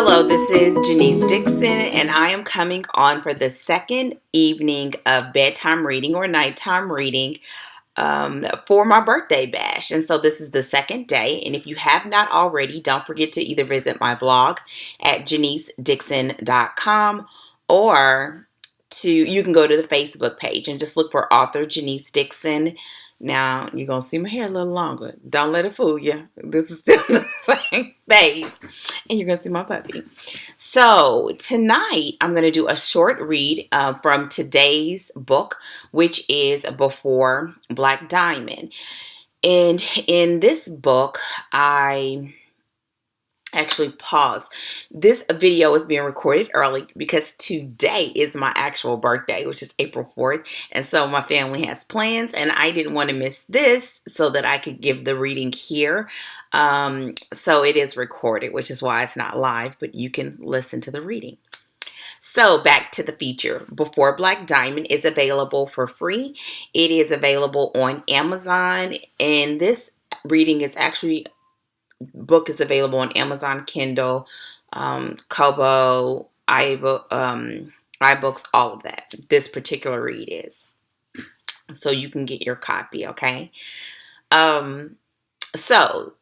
Hello, this is Janice Dixon, and I am coming on for the second evening of bedtime reading or nighttime reading for my birthday bash. And so this is the second day. And if you have not already, don't forget to either visit my blog at janicedixon.com or you can go to the Facebook page and just look for author Janice Dixon. Now, you're going to see my hair a little longer. Don't let it fool you. This is still the same face. And you're going to see my puppy. So, tonight, I'm going to do a short read from today's book, which is Before Black Diamond. And in this book, I actually pause. This video is being recorded early because today is my actual birthday, which is April 4th. And so my family has plans and I didn't want to miss this so that I could give the reading here. So it is recorded, which is why it's not live, but you can listen to the reading. So back to the feature. Before Black Diamond is available for free. It is available on Amazon, and this reading is actually book is available on Amazon Kindle, Kobo, iBooks, all of that. This particular read is. So you can get your copy, okay? So,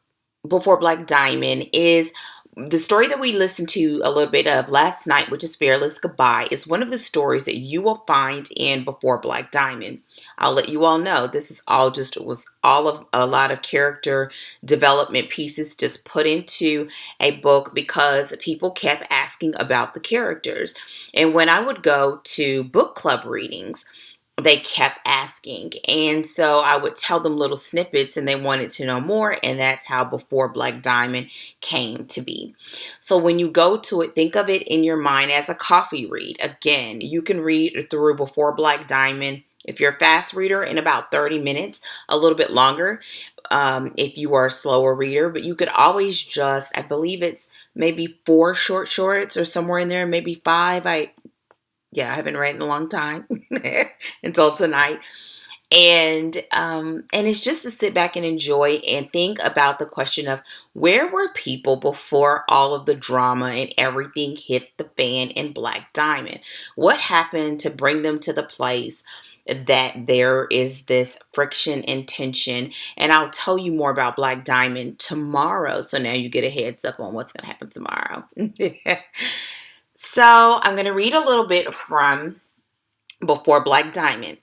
Before Black Diamond is the story that we listened to a little bit of last night, which is Fearless Goodbye, is one of the stories that you will find in Before Black Diamond. I'll let you all know this is was a lot of character development pieces just put into a book because people kept asking about the characters. And when I would go to book club readings, they kept asking, and so I would tell them little snippets and they wanted to know more, and that's how Before Black Diamond came to be. So when you go to it, think of it in your mind as a coffee read. Again, you can read through Before Black Diamond, if you're a fast reader, in about 30 minutes, a little bit longer if you are a slower reader, but you could always just, I believe it's maybe 4 short shorts or somewhere in there, maybe 5. I haven't read in a long time until tonight. And it's just to sit back and enjoy and think about the question of where were people before all of the drama and everything hit the fan in Black Diamond? What happened to bring them to the place that there is this friction and tension? And I'll tell you more about Black Diamond tomorrow. So now you get a heads up on what's going to happen tomorrow. So I'm going to read a little bit from Before Black Diamond.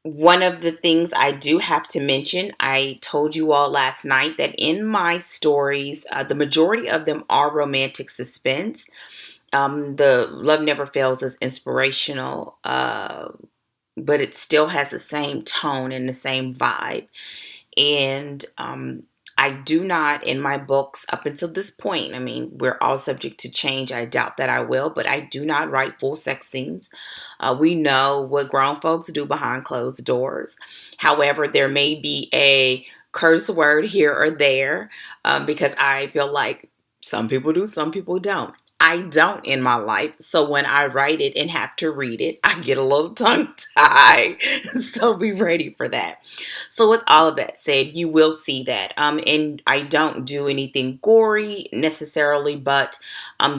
One of the things I do have to mention, I told you all last night that in my stories, the majority of them are romantic suspense. The Love Never Fails is inspirational, but it still has the same tone and the same vibe. And I do not, in my books, up until this point, I mean, we're all subject to change. I doubt that I will, but I do not write full sex scenes. We know what grown folks do behind closed doors. However, there may be a curse word here or there because I feel like some people do, some people don't. I don't in my life. So when I write it and have to read it, I get a little tongue-tied. So be ready for that. So with all of that said, you will see that. And I don't do anything gory necessarily, but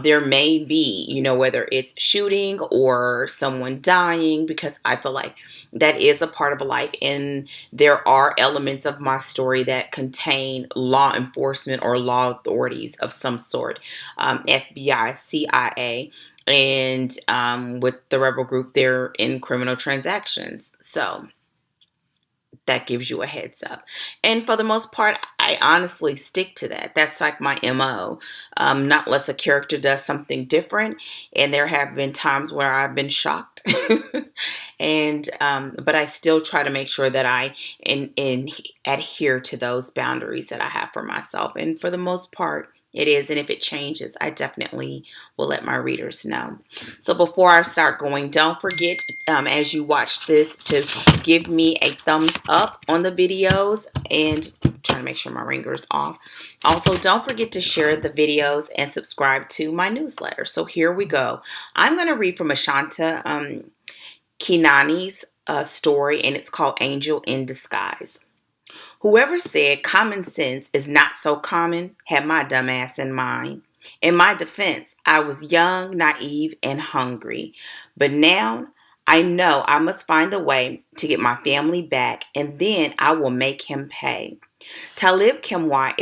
there may be, whether it's shooting or someone dying, because I feel like that is a part of life. And there are elements of my story that contain law enforcement or law authorities of some sort, FBI, CIA, and with the rebel group, they're in criminal transactions. So that gives you a heads up. And for the most part, I honestly stick to that. That's like my MO. Not unless a character does something different. And there have been times where I've been shocked. And but I still try to make sure that I adhere to those boundaries that I have for myself. And for the most part, it is, and if it changes, I definitely will let my readers know. So before I start going, don't forget, as you watch this, to give me a thumbs up on the videos, and I'm trying to make sure my ringer's off. Also, don't forget to share the videos and subscribe to my newsletter. So here we go. I'm going to read from Ashanta Kinani's story, and it's called Angel in Disguise. Whoever said common sense is not so common had my dumb ass in mind. In my defense, I was young, naive, and hungry. But now I know I must find a way to get my family back, and then I will make him pay. Talib Kimwai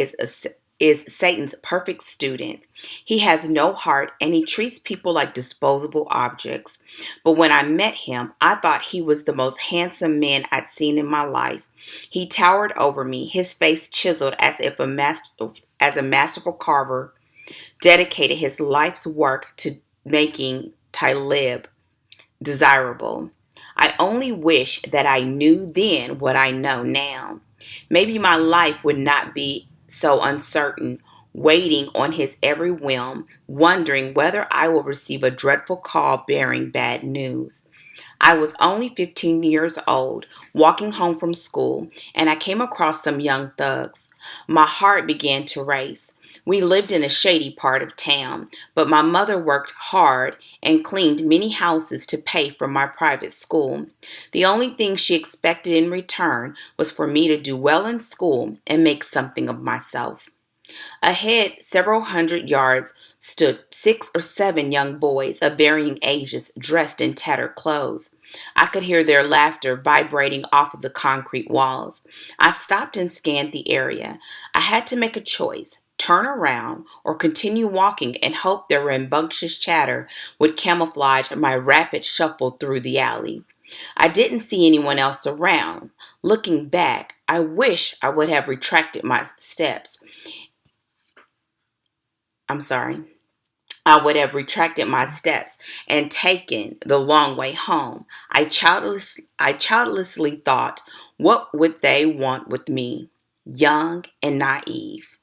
is Satan's perfect student. He has no heart and he treats people like disposable objects. But when I met him, I thought he was the most handsome man I'd seen in my life. He towered over me, his face chiseled as a masterful carver dedicated his life's work to making Talib desirable. I only wish that I knew then what I know now. Maybe my life would not be so uncertain, waiting on his every whim, wondering whether I will receive a dreadful call bearing bad news. I was only 15 years old, walking home from school, and I came across some young thugs. My heart began to race. We lived in a shady part of town, but my mother worked hard and cleaned many houses to pay for my private school. The only thing she expected in return was for me to do well in school and make something of myself. Ahead, several hundred yards, stood 6 or 7 young boys of varying ages dressed in tattered clothes. I could hear their laughter vibrating off of the concrete walls. I stopped and scanned the area. I had to make a choice. Turn around or continue walking and hope their rambunctious chatter would camouflage my rapid shuffle through the alley. I didn't see anyone else around. Looking back, I wish I would have retracted my steps. I'm sorry. I would have retracted my steps and taken the long way home. I childlessly thought, what would they want with me? Young and naive.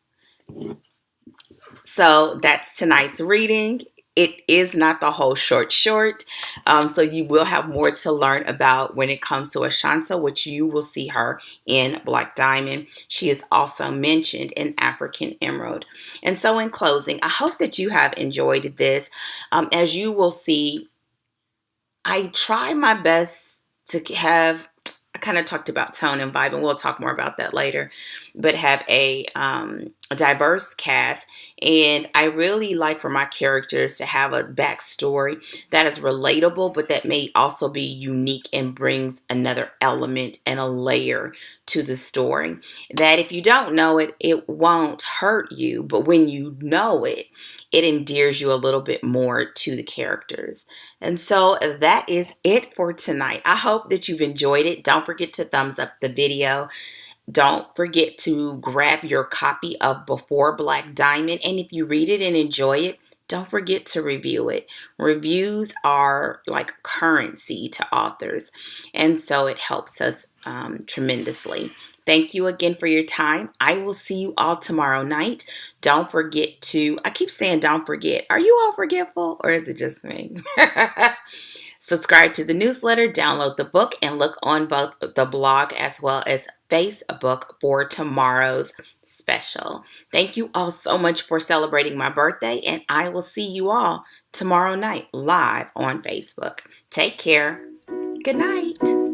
So that's tonight's reading. It is not the whole short. So you will have more to learn about when it comes to Ashansa, which you will see her in Black Diamond. She is also mentioned in African Emerald. And so in closing, I hope that you have enjoyed this. As you will see, I try my best to have, I kind of talked about tone and vibe, and we'll talk more about that later, but have a diverse cast. And I really like for my characters to have a backstory that is relatable, but that may also be unique and brings another element and a layer to the story. That if you don't know it, it won't hurt you, but when you know it, it endears you a little bit more to the characters. And so that is it for tonight. I hope that you've enjoyed it. Don't forget to thumbs up the video. Don't forget to grab your copy of Before Black Diamond. And if you read it and enjoy it, don't forget to review it. Reviews are like currency to authors. And so it helps us tremendously. Thank you again for your time. I will see you all tomorrow night. Don't forget to, I keep saying don't forget. Are you all forgetful or is it just me? Subscribe to the newsletter, download the book, and look on both the blog as well as Facebook for tomorrow's special. Thank you all so much for celebrating my birthday, and I will see you all tomorrow night live on Facebook. Take care. Good night.